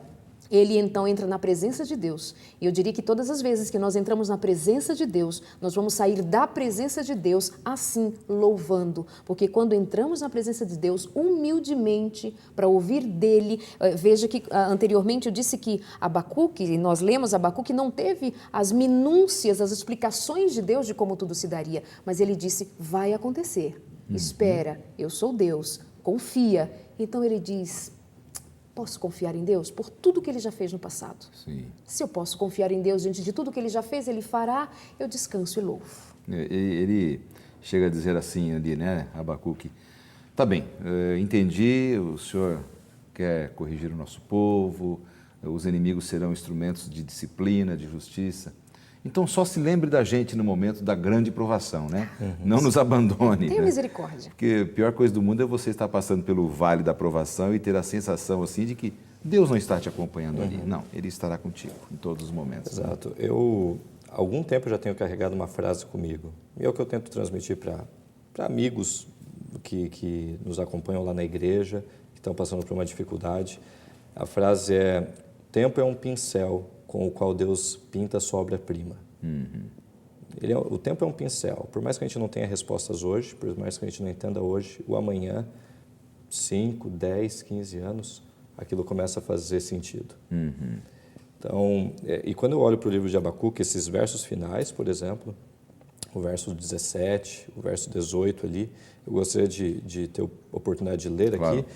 ele então entra na presença de Deus. E eu diria que todas as vezes que nós entramos na presença de Deus, nós vamos sair da presença de Deus assim, louvando. Porque quando entramos na presença de Deus, humildemente, para ouvir dele, veja que anteriormente eu disse que Abacuque, nós lemos Abacuque, não teve as minúcias, as explicações de Deus de como tudo se daria. Mas ele disse, vai acontecer, espera, eu sou Deus, confia. Então ele diz... Posso confiar em Deus por tudo que Ele já fez no passado? Sim. Se eu posso confiar em Deus diante de tudo que Ele já fez, Ele fará, eu descanso e louvo. Ele chega a dizer assim ali, né, Abacuque, tá bem, entendi, o Senhor quer corrigir o nosso povo, os inimigos serão instrumentos de disciplina, de justiça. Então, só se lembre da gente no momento da grande provação, né? Não nos abandone. Tenha misericórdia. Porque a pior coisa do mundo é você estar passando pelo vale da provação e ter a sensação assim de que Deus não está te acompanhando ali. Não, Ele estará contigo em todos os momentos. Exato. algum tempo eu já tenho carregado uma frase comigo. E é o que eu tento transmitir para amigos que nos acompanham lá na igreja, que estão passando por uma dificuldade. A frase é: tempo é um pincel com o qual Deus pinta a sua obra-prima. O tempo é um pincel. Por mais que a gente não tenha respostas hoje, por mais que a gente não entenda hoje, o amanhã, 5, 10, 15 anos, aquilo começa a fazer sentido. Então, e quando eu olho para o livro de Abacuque, esses versos finais, por exemplo, o verso 17, o verso 18 ali, eu gostaria de ter a oportunidade de ler Claro. aqui.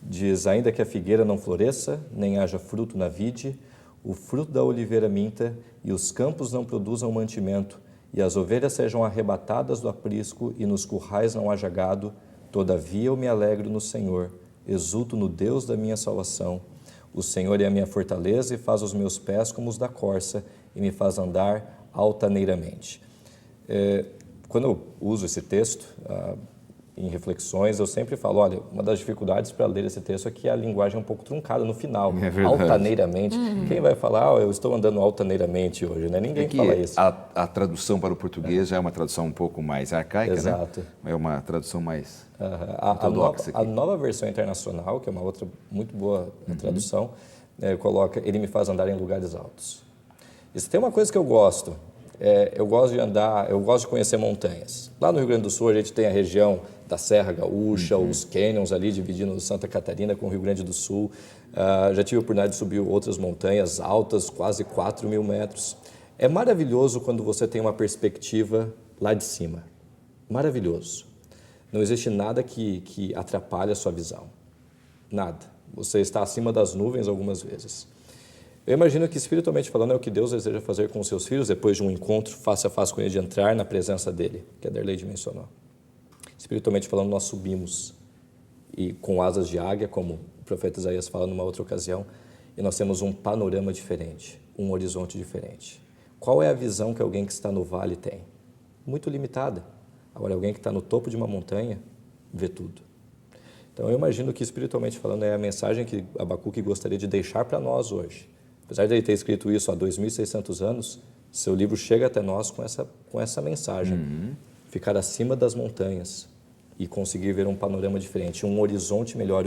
Diz: ainda que a figueira não floresça, nem haja fruto na vide, o fruto da oliveira minta, e os campos não produzam mantimento, e as ovelhas sejam arrebatadas do aprisco, e nos currais não haja gado, todavia eu me alegro no Senhor, exulto no Deus da minha salvação. O Senhor é a minha fortaleza e faz os meus pés como os da corça, e me faz andar altaneiramente. Quando eu uso esse texto em reflexões, eu sempre falo, olha, uma das dificuldades para ler esse texto é que a linguagem é um pouco truncada no final. É verdade. Altaneiramente. Quem vai falar, eu estou andando altaneiramente hoje, né? Ninguém fala isso. A tradução para o português já é uma tradução um pouco mais arcaica, Exato. né? É uma tradução mais A ortodoxa aqui. nova versão internacional, que é uma outra muito boa tradução, coloca: ele me faz andar em lugares altos. E se tem uma coisa que eu gosto, eu gosto de andar, eu gosto de conhecer montanhas. Lá no Rio Grande do Sul a gente tem a região da Serra Gaúcha, os canyons ali dividindo Santa Catarina com o Rio Grande do Sul. Já tive a oportunidade de subir outras montanhas altas, quase 4.000 metros. É maravilhoso quando você tem uma perspectiva lá de cima. Maravilhoso. Não existe nada que atrapalhe a sua visão. Nada. Você está acima das nuvens algumas vezes. Eu imagino que, espiritualmente falando, é o que Deus deseja fazer com os seus filhos depois de um encontro face a face com ele, de entrar na presença dele, que a Darley mencionou. Espiritualmente falando, nós subimos e com asas de águia, como o profeta Isaías fala numa outra ocasião, e nós temos um panorama diferente, um horizonte diferente. Qual é a visão que alguém que está no vale tem? Muito limitada. Agora, alguém que está no topo de uma montanha vê tudo. Então, eu imagino que, espiritualmente falando, é a mensagem que Abacuque gostaria de deixar para nós hoje. Apesar de ele ter escrito isso há 2.600 anos, seu livro chega até nós com essa mensagem. Ficar acima das montanhas e conseguir ver um panorama diferente, um horizonte melhor,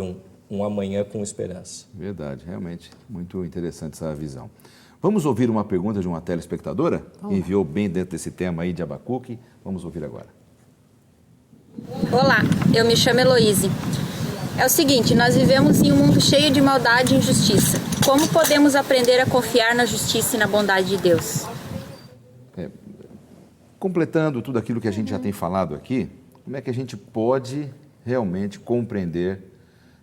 um amanhã com esperança. Verdade, realmente, muito interessante essa visão. Vamos ouvir uma pergunta de uma telespectadora que enviou bem dentro desse tema aí de Abacuque. Vamos ouvir agora. Olá, eu me chamo Heloíse. É o seguinte, nós vivemos em um mundo cheio de maldade e injustiça. Como podemos aprender a confiar na justiça e na bondade de Deus? Completando tudo aquilo que a gente já tem falado aqui, como é que a gente pode realmente compreender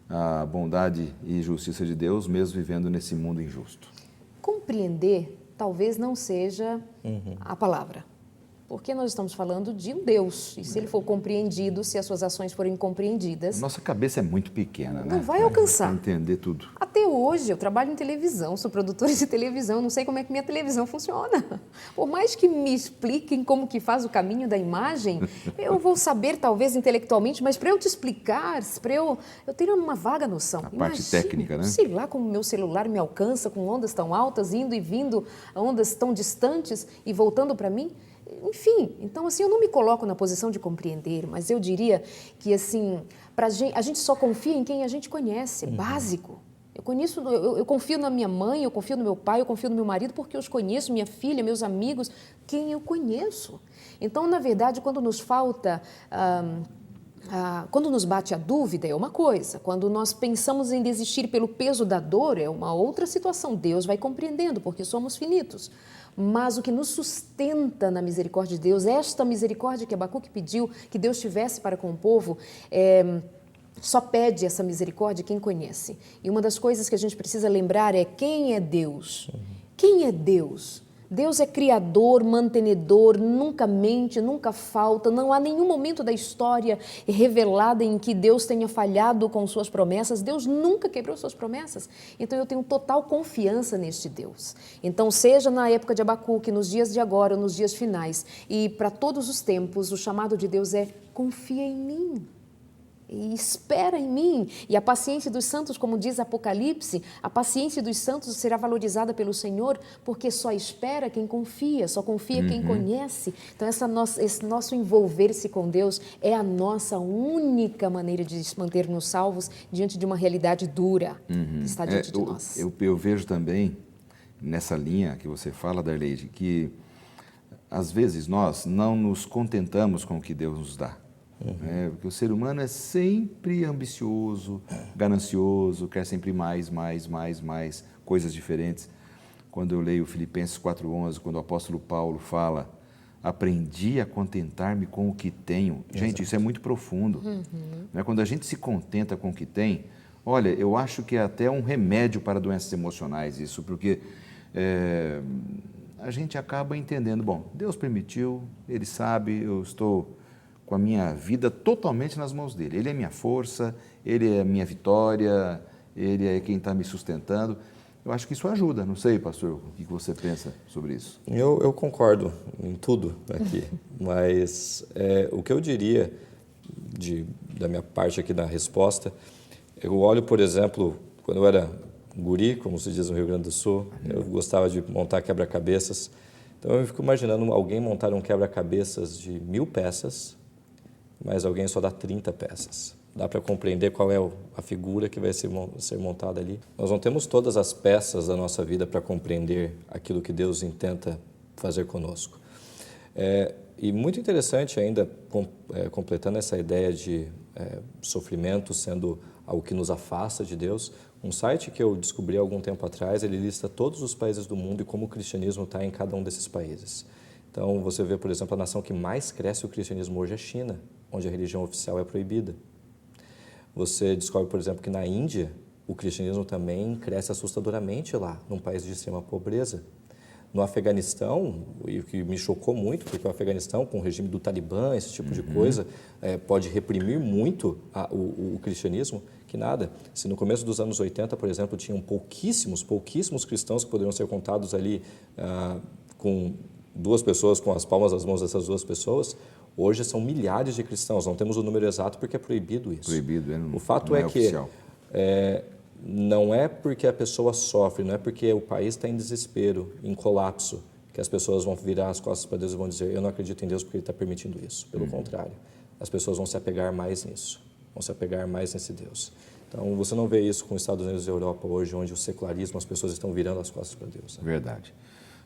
a bondade e justiça de Deus, mesmo vivendo nesse mundo injusto? Compreender talvez não seja a palavra. Porque nós estamos falando de um Deus, e se ele for compreendido, se as suas ações forem compreendidas... Nossa cabeça é muito pequena, né? Não vai alcançar. Para entender tudo. Até hoje, eu trabalho em televisão, sou produtora de televisão, não sei como é que minha televisão funciona. Por mais que me expliquem como que faz o caminho da imagem, eu vou saber talvez intelectualmente, mas para eu te explicar, para eu tenho uma vaga noção. A parte técnica, né? Sei lá como meu celular me alcança com ondas tão altas, indo e vindo, ondas tão distantes e voltando para mim. Enfim, então assim, eu não me coloco na posição de compreender, mas eu diria que assim, a gente só confia em quem a gente conhece, é básico. Eu confio na minha mãe, eu confio no meu pai, eu confio no meu marido porque eu os conheço, minha filha, meus amigos, quem eu conheço. Então, na verdade, quando nos falta... quando nos bate a dúvida é uma coisa, quando nós pensamos em desistir pelo peso da dor é uma outra situação. Deus vai compreendendo porque somos finitos. Mas o que nos sustenta na misericórdia de Deus, esta misericórdia que Abacuque pediu que Deus tivesse para com o povo, só pede essa misericórdia quem conhece. E uma das coisas que a gente precisa lembrar é quem é Deus. Quem é Deus? Deus é criador, mantenedor, nunca mente, nunca falta, não há nenhum momento da história revelada em que Deus tenha falhado com suas promessas, Deus nunca quebrou suas promessas, então eu tenho total confiança neste Deus. Então seja na época de Abacuque, nos dias de agora, nos dias finais e para todos os tempos, o chamado de Deus é confia em mim. e espera em mim. E a paciência dos santos, como diz Apocalipse, a paciência dos santos será valorizada pelo Senhor, porque só espera quem confia, só confia quem conhece. Então, esse nosso envolver-se com Deus é a nossa única maneira de se manter-nos salvos diante de uma realidade dura que está diante de nós. Eu vejo também, nessa linha que você fala, Darleide, que às vezes nós não nos contentamos com o que Deus nos dá. Porque o ser humano é sempre ambicioso, ganancioso, quer sempre mais, coisas diferentes. Quando eu leio Filipenses 4:11, quando o apóstolo Paulo fala, aprendi a contentar-me com o que tenho. Gente, isso é muito profundo. Quando a gente se contenta com o que tem, olha, eu acho que é até um remédio para doenças emocionais isso, porque a gente acaba entendendo, bom, Deus permitiu, Ele sabe, eu estou com a minha vida totalmente nas mãos dele. Ele é minha força, ele é minha vitória, ele é quem está me sustentando. Eu acho que isso ajuda. Não sei, pastor, o que você pensa sobre isso? Eu concordo em tudo aqui, mas o que eu diria da minha parte aqui na resposta, eu olho, por exemplo, quando eu era guri, como se diz no Rio Grande do Sul, eu gostava de montar quebra-cabeças. Então eu fico imaginando alguém montar um quebra-cabeças de 1000 peças, mas alguém só dá 30 peças. Dá para compreender qual é a figura que vai ser montada ali. Nós não temos todas as peças da nossa vida para compreender aquilo que Deus intenta fazer conosco. E muito interessante ainda, completando essa ideia de sofrimento sendo algo que nos afasta de Deus, um site que eu descobri há algum tempo atrás, ele lista todos os países do mundo e como o cristianismo está em cada um desses países. Então, você vê, por exemplo, a nação que mais cresce o cristianismo hoje é a China, onde a religião oficial é proibida. Você descobre, por exemplo, que na Índia, o cristianismo também cresce assustadoramente lá, num país de extrema pobreza. No Afeganistão, e o que me chocou muito, porque o Afeganistão, com o regime do Talibã, esse tipo de coisa, pode reprimir muito o cristianismo, que nada. Se no começo dos anos 80, por exemplo, tinham pouquíssimos cristãos que poderiam ser contados ali com 2 pessoas, com as palmas das mãos dessas 2 pessoas, hoje são milhares de cristãos. Não temos o número exato porque é proibido isso. Proibido, o fato é que não é porque a pessoa sofre, não é porque o país está em desespero, em colapso, que as pessoas vão virar as costas para Deus e vão dizer, eu não acredito em Deus porque Ele está permitindo isso. Pelo contrário, as pessoas vão se apegar mais nisso, vão se apegar mais nesse Deus. Então, você não vê isso com os Estados Unidos e a Europa hoje, onde o secularismo, as pessoas estão virando as costas para Deus. Verdade.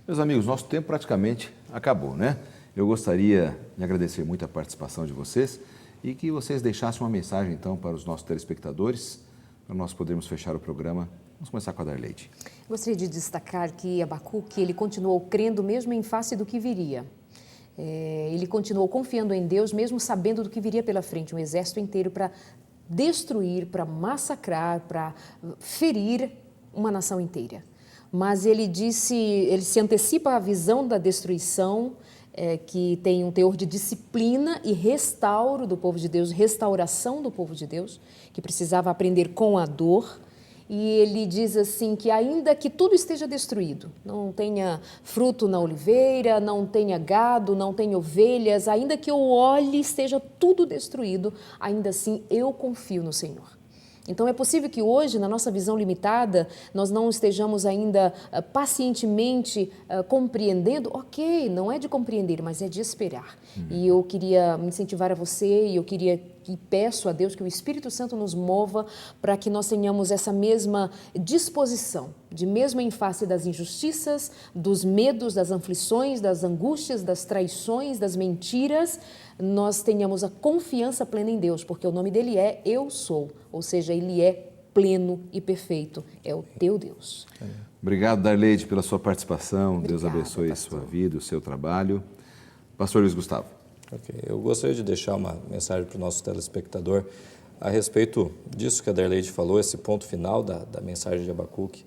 Meus amigos, nosso tempo praticamente acabou, né? Eu gostaria de agradecer muito a participação de vocês e que vocês deixassem uma mensagem, então, para os nossos telespectadores, para nós podermos fechar o programa. Vamos começar com a Darleide. Gostaria de destacar que Abacuque, ele continuou crendo mesmo em face do que viria. Ele continuou confiando em Deus, mesmo sabendo do que viria pela frente, um exército inteiro para destruir, para massacrar, para ferir uma nação inteira. Mas ele se antecipa à visão da destruição, que tem um teor de disciplina e restauro do povo de Deus, restauração do povo de Deus, que precisava aprender com a dor. E ele diz assim que ainda que tudo esteja destruído, não tenha fruto na oliveira, não tenha gado, não tenha ovelhas, ainda que eu olhe e esteja tudo destruído, ainda assim eu confio no Senhor. Então, é possível que hoje, na nossa visão limitada, nós não estejamos ainda pacientemente compreendendo. Ok, não é de compreender, mas é de esperar. E eu queria incentivar a você e peço a Deus que o Espírito Santo nos mova para que nós tenhamos essa mesma disposição, de mesmo em face das injustiças, dos medos, das aflições, das angústias, das traições, das mentiras, nós tenhamos a confiança plena em Deus, porque o nome dele é Eu Sou, ou seja, ele é pleno e perfeito, é o teu Deus. Obrigado, Darleide, pela sua participação. Obrigada, Deus abençoe pastor. a sua vida, o seu trabalho. Pastor Luiz Gustavo. Ok, eu gostaria de deixar uma mensagem para o nosso telespectador a respeito disso que a Darleide falou, esse ponto final da mensagem de Abacuque.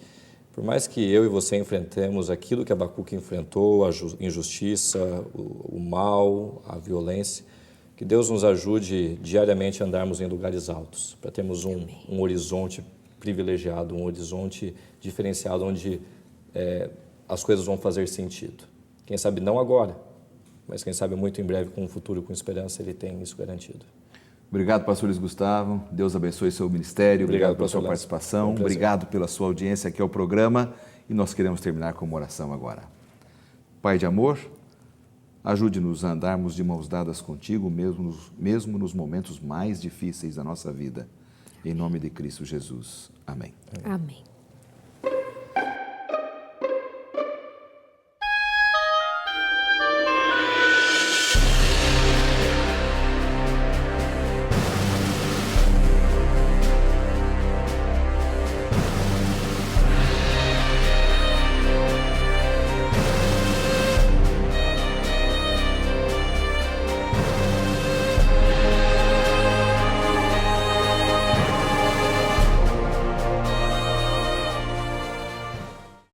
Por mais que eu e você enfrentemos aquilo que Abacuque enfrentou, a injustiça, o mal, a violência, que Deus nos ajude diariamente a andarmos em lugares altos, para termos um horizonte privilegiado, um horizonte diferenciado, onde as coisas vão fazer sentido. Quem sabe não agora, mas quem sabe muito em breve, com um futuro com esperança, Ele tem isso garantido. Obrigado, pastor Luiz Gustavo. Deus abençoe seu ministério. Obrigado pela sua participação. Obrigado pela sua audiência aqui ao programa. E nós queremos terminar com uma oração agora. Pai de amor, ajude-nos a andarmos de mãos dadas contigo, mesmo nos momentos mais difíceis da nossa vida. Em nome de Cristo Jesus. Amém. Amém.